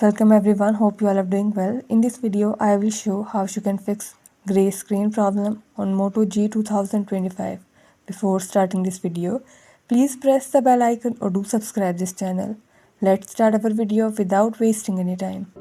Welcome everyone, hope you all are doing well. In this video, I will show how you can fix gray screen problem on Moto G 2025. Before starting this video, please press the bell icon or do subscribe this channel. Let's start our video without wasting any time.